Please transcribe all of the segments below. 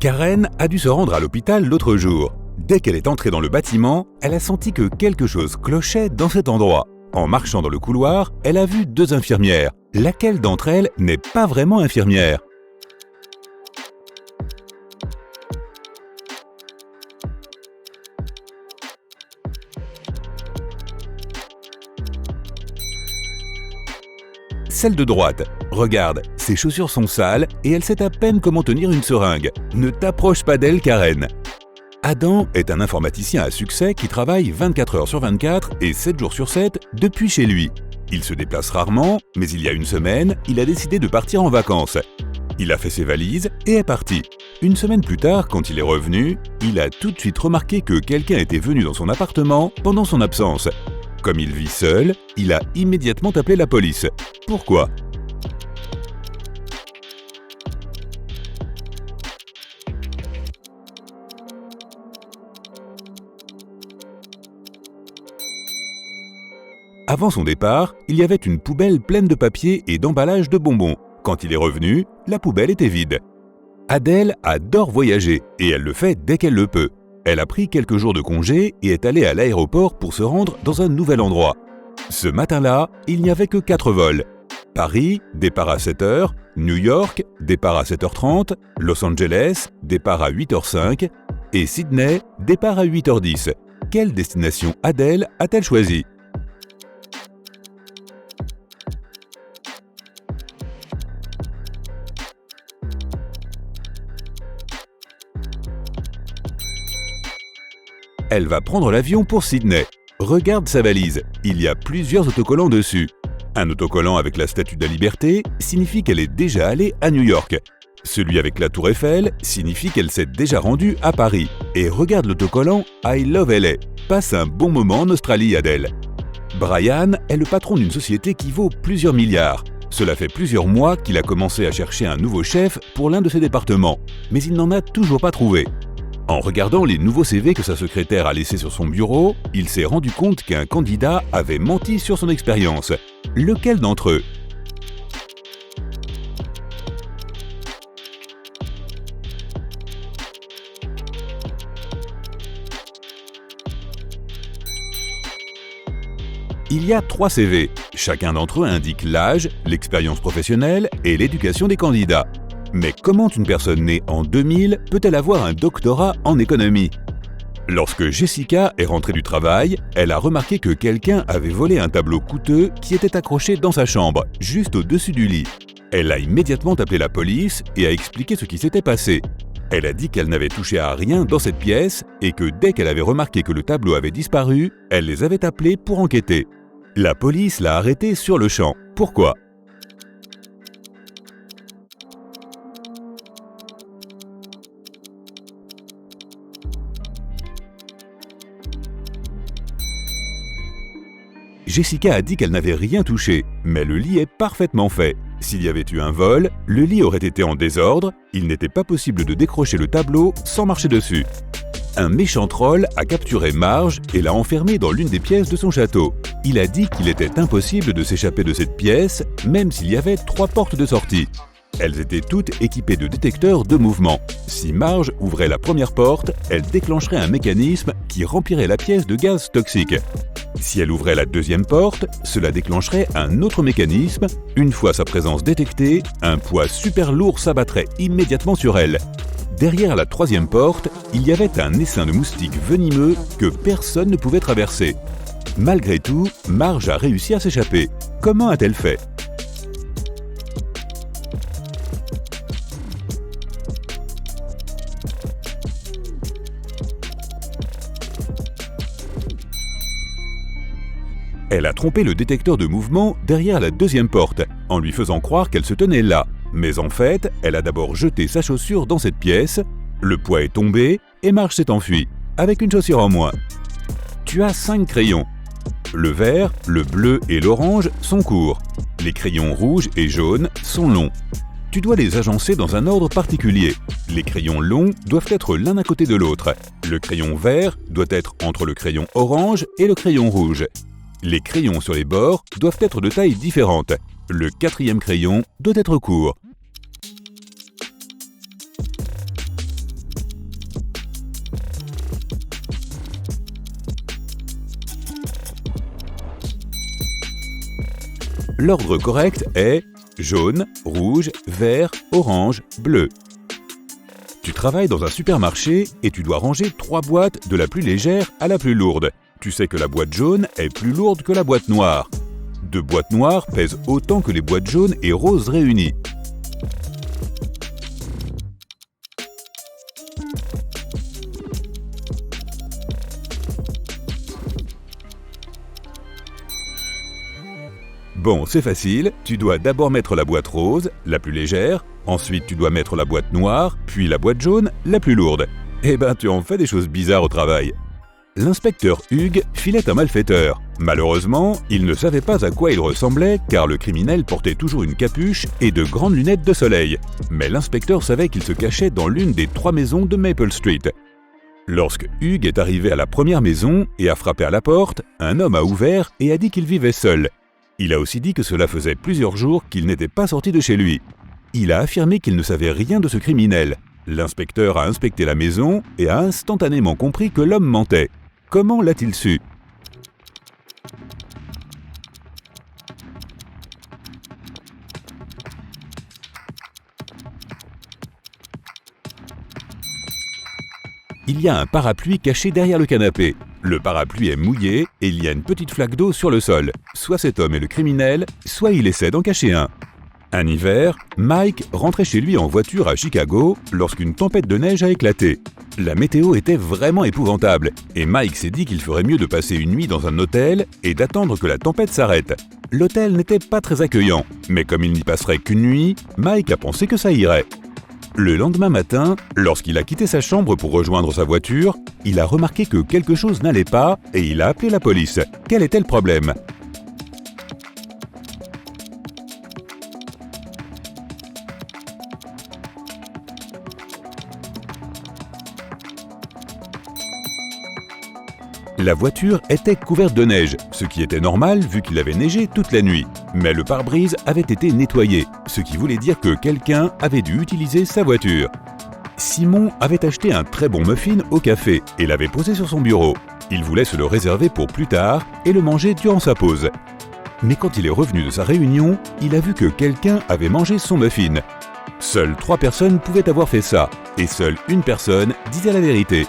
Karen a dû se rendre à l'hôpital l'autre jour. Dès qu'elle est entrée dans le bâtiment, elle a senti que quelque chose clochait dans cet endroit. En marchant dans le couloir, elle a vu 2 infirmières. Laquelle d'entre elles n'est pas vraiment infirmière? Celle de droite. Regarde, ses chaussures sont sales et elle sait à peine comment tenir une seringue. Ne t'approche pas d'elle, Karen. Adam est un informaticien à succès qui travaille 24 heures sur 24 et 7 jours sur 7 depuis chez lui. Il se déplace rarement, mais il y a une semaine, il a décidé de partir en vacances. Il a fait ses valises et est parti. Une semaine plus tard, quand il est revenu, il a tout de suite remarqué que quelqu'un était venu dans son appartement pendant son absence. Comme il vit seul, il a immédiatement appelé la police. Pourquoi? Avant son départ, il y avait une poubelle pleine de papier et d'emballages de bonbons. Quand il est revenu, la poubelle était vide. Adèle adore voyager et elle le fait dès qu'elle le peut. Elle a pris quelques jours de congé et est allée à l'aéroport pour se rendre dans un nouvel endroit. Ce matin-là, il n'y avait que 4 vols. Paris, départ à 7h, New York, départ à 7h30, Los Angeles, départ à 8h05 et Sydney, départ à 8h10. Quelle destination Adèle a-t-elle choisi? Elle va prendre l'avion pour Sydney. Regarde sa valise, il y a plusieurs autocollants dessus. Un autocollant avec la Statue de la Liberté signifie qu'elle est déjà allée à New York. Celui avec la Tour Eiffel signifie qu'elle s'est déjà rendue à Paris. Et regarde l'autocollant I Love LA. Passe un bon moment en Australie, Adèle. Brian est le patron d'une société qui vaut plusieurs milliards. Cela fait plusieurs mois qu'il a commencé à chercher un nouveau chef pour l'un de ses départements, mais il n'en a toujours pas trouvé. En regardant les nouveaux CV que sa secrétaire a laissés sur son bureau, il s'est rendu compte qu'un candidat avait menti sur son expérience. Lequel d'entre eux? Il y a 3 CV. Chacun d'entre eux indique l'âge, l'expérience professionnelle et l'éducation des candidats. Mais comment une personne née en 2000 peut-elle avoir un doctorat en économie? Lorsque Jessica est rentrée du travail, elle a remarqué que quelqu'un avait volé un tableau coûteux qui était accroché dans sa chambre, juste au-dessus du lit. Elle a immédiatement appelé la police et a expliqué ce qui s'était passé. Elle a dit qu'elle n'avait touché à rien dans cette pièce et que dès qu'elle avait remarqué que le tableau avait disparu, elle les avait appelés pour enquêter. La police l'a arrêtée sur le champ. Pourquoi? Jessica a dit qu'elle n'avait rien touché, mais le lit est parfaitement fait. S'il y avait eu un vol, le lit aurait été en désordre, il n'était pas possible de décrocher le tableau sans marcher dessus. Un méchant troll a capturé Marge et l'a enfermée dans l'une des pièces de son château. Il a dit qu'il était impossible de s'échapper de cette pièce, même s'il y avait 3 portes de sortie. Elles étaient toutes équipées de détecteurs de mouvement. Si Marge ouvrait la première porte, elle déclencherait un mécanisme qui remplirait la pièce de gaz toxique. Si elle ouvrait la deuxième porte, cela déclencherait un autre mécanisme. Une fois sa présence détectée, un poids super lourd s'abattrait immédiatement sur elle. Derrière la troisième porte, il y avait un essaim de moustiques venimeux que personne ne pouvait traverser. Malgré tout, Marge a réussi à s'échapper. Comment a-t-elle fait? Elle a trompé le détecteur de mouvement derrière la deuxième porte, en lui faisant croire qu'elle se tenait là. Mais en fait, elle a d'abord jeté sa chaussure dans cette pièce, le poids est tombé et Marge s'est enfuie, avec une chaussure en moins. Tu as 5 crayons. Le vert, le bleu et l'orange sont courts. Les crayons rouges et jaunes sont longs. Tu dois les agencer dans un ordre particulier. Les crayons longs doivent être l'un à côté de l'autre. Le crayon vert doit être entre le crayon orange et le crayon rouge. Les crayons sur les bords doivent être de taille différente. Le 4e crayon doit être court. L'ordre correct est jaune, rouge, vert, orange, bleu. Tu travailles dans un supermarché et tu dois ranger 3 boîtes de la plus légère à la plus lourde. Tu sais que la boîte jaune est plus lourde que la boîte noire. 2 boîtes noires pèsent autant que les boîtes jaunes et roses réunies. Bon, c'est facile, tu dois d'abord mettre la boîte rose, la plus légère, ensuite tu dois mettre la boîte noire, puis la boîte jaune, la plus lourde. Eh ben, tu en fais des choses bizarres au travail. L'inspecteur Hugues filait un malfaiteur. Malheureusement, il ne savait pas à quoi il ressemblait car le criminel portait toujours une capuche et de grandes lunettes de soleil. Mais l'inspecteur savait qu'il se cachait dans l'une des 3 maisons de Maple Street. Lorsque Hugues est arrivé à la première maison et a frappé à la porte, un homme a ouvert et a dit qu'il vivait seul. Il a aussi dit que cela faisait plusieurs jours qu'il n'était pas sorti de chez lui. Il a affirmé qu'il ne savait rien de ce criminel. L'inspecteur a inspecté la maison et a instantanément compris que l'homme mentait. Comment l'a-t-il su ? Il y a un parapluie caché derrière le canapé. Le parapluie est mouillé et il y a une petite flaque d'eau sur le sol. Soit cet homme est le criminel, soit il essaie d'en cacher un. Un hiver, Mike rentrait chez lui en voiture à Chicago lorsqu'une tempête de neige a éclaté. La météo était vraiment épouvantable et Mike s'est dit qu'il ferait mieux de passer une nuit dans un hôtel et d'attendre que la tempête s'arrête. L'hôtel n'était pas très accueillant, mais comme il n'y passerait qu'une nuit, Mike a pensé que ça irait. Le lendemain matin, lorsqu'il a quitté sa chambre pour rejoindre sa voiture, il a remarqué que quelque chose n'allait pas et il a appelé la police. Quel était le problème ? La voiture était couverte de neige, ce qui était normal vu qu'il avait neigé toute la nuit. Mais le pare-brise avait été nettoyé, ce qui voulait dire que quelqu'un avait dû utiliser sa voiture. Simon avait acheté un très bon muffin au café et l'avait posé sur son bureau. Il voulait se le réserver pour plus tard et le manger durant sa pause. Mais quand il est revenu de sa réunion, il a vu que quelqu'un avait mangé son muffin. Seules 3 personnes pouvaient avoir fait ça, et seule une personne disait la vérité.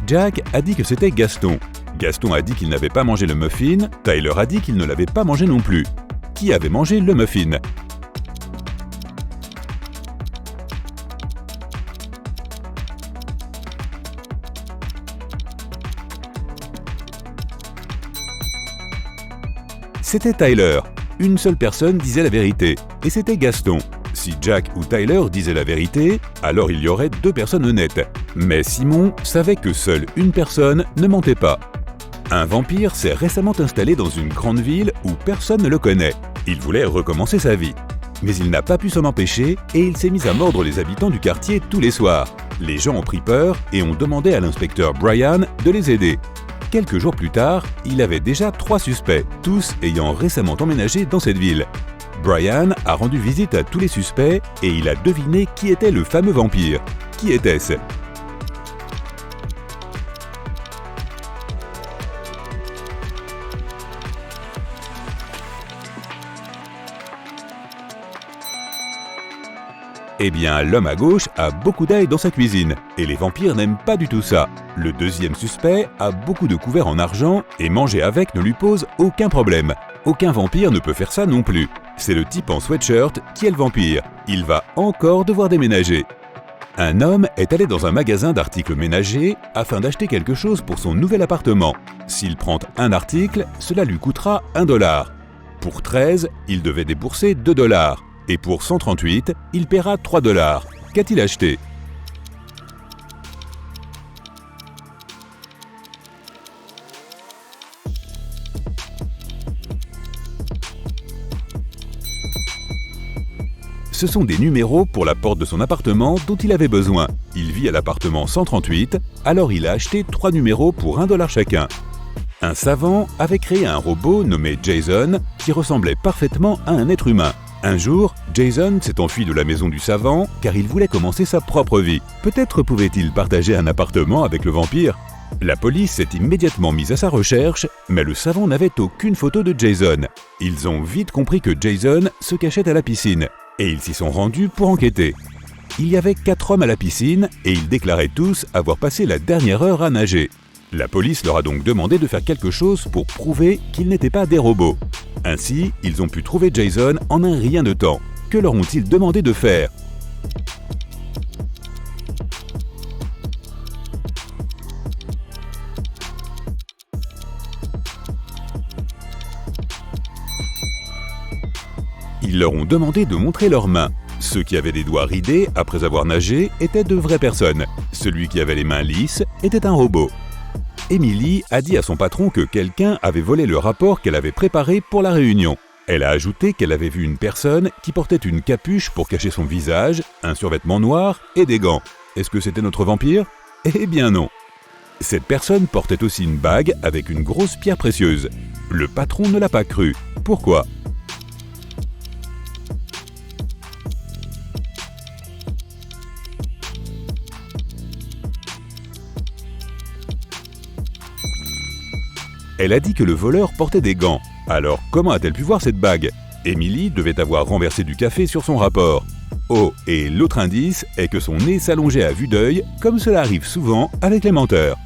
Jack a dit que c'était Gaston. Gaston a dit qu'il n'avait pas mangé le muffin, Tyler a dit qu'il ne l'avait pas mangé non plus. Qui avait mangé le muffin ? C'était Tyler. Une seule personne disait la vérité, et c'était Gaston. Si Jack ou Tyler disaient la vérité, alors il y aurait 2 personnes honnêtes. Mais Simon savait que seule une personne ne mentait pas. Un vampire s'est récemment installé dans une grande ville où personne ne le connaît. Il voulait recommencer sa vie. Mais il n'a pas pu s'en empêcher et il s'est mis à mordre les habitants du quartier tous les soirs. Les gens ont pris peur et ont demandé à l'inspecteur Brian de les aider. Quelques jours plus tard, il avait déjà 3 suspects, tous ayant récemment emménagé dans cette ville. Brian a rendu visite à tous les suspects et il a deviné qui était le fameux vampire. Qui était-ce ? Eh bien, l'homme à gauche a beaucoup d'ail dans sa cuisine, et les vampires n'aiment pas du tout ça. Le deuxième suspect a beaucoup de couverts en argent, et manger avec ne lui pose aucun problème. Aucun vampire ne peut faire ça non plus. C'est le type en sweatshirt qui est le vampire. Il va encore devoir déménager. Un homme est allé dans un magasin d'articles ménagers afin d'acheter quelque chose pour son nouvel appartement. S'il prend un article, cela lui coûtera $1. Pour 13, il devait débourser $2. Et pour 138, il paiera $3. Qu'a-t-il acheté ? Ce sont des numéros pour la porte de son appartement dont il avait besoin. Il vit à l'appartement 138, alors il a acheté 3 numéros pour $1 chacun. Un savant avait créé un robot nommé Jason qui ressemblait parfaitement à un être humain. Un jour, Jason s'est enfui de la maison du savant car il voulait commencer sa propre vie. Peut-être pouvait-il partager un appartement avec le vampire ? La police s'est immédiatement mise à sa recherche, mais le savant n'avait aucune photo de Jason. Ils ont vite compris que Jason se cachait à la piscine, et ils s'y sont rendus pour enquêter. Il y avait 4 hommes à la piscine, et ils déclaraient tous avoir passé la dernière heure à nager. La police leur a donc demandé de faire quelque chose pour prouver qu'ils n'étaient pas des robots. Ainsi, ils ont pu trouver Jason en un rien de temps. Que leur ont-ils demandé de faire ? Ils leur ont demandé de montrer leurs mains. Ceux qui avaient des doigts ridés après avoir nagé étaient de vraies personnes. Celui qui avait les mains lisses était un robot. Emily a dit à son patron que quelqu'un avait volé le rapport qu'elle avait préparé pour la réunion. Elle a ajouté qu'elle avait vu une personne qui portait une capuche pour cacher son visage, un survêtement noir et des gants. Est-ce que c'était notre vampire ? Eh bien non. Cette personne portait aussi une bague avec une grosse pierre précieuse. Le patron ne l'a pas cru. Pourquoi ? Elle a dit que le voleur portait des gants. Alors comment a-t-elle pu voir cette bague ? Emily devait avoir renversé du café sur son rapport. Oh, et l'autre indice est que son nez s'allongeait à vue d'œil, comme cela arrive souvent avec les menteurs.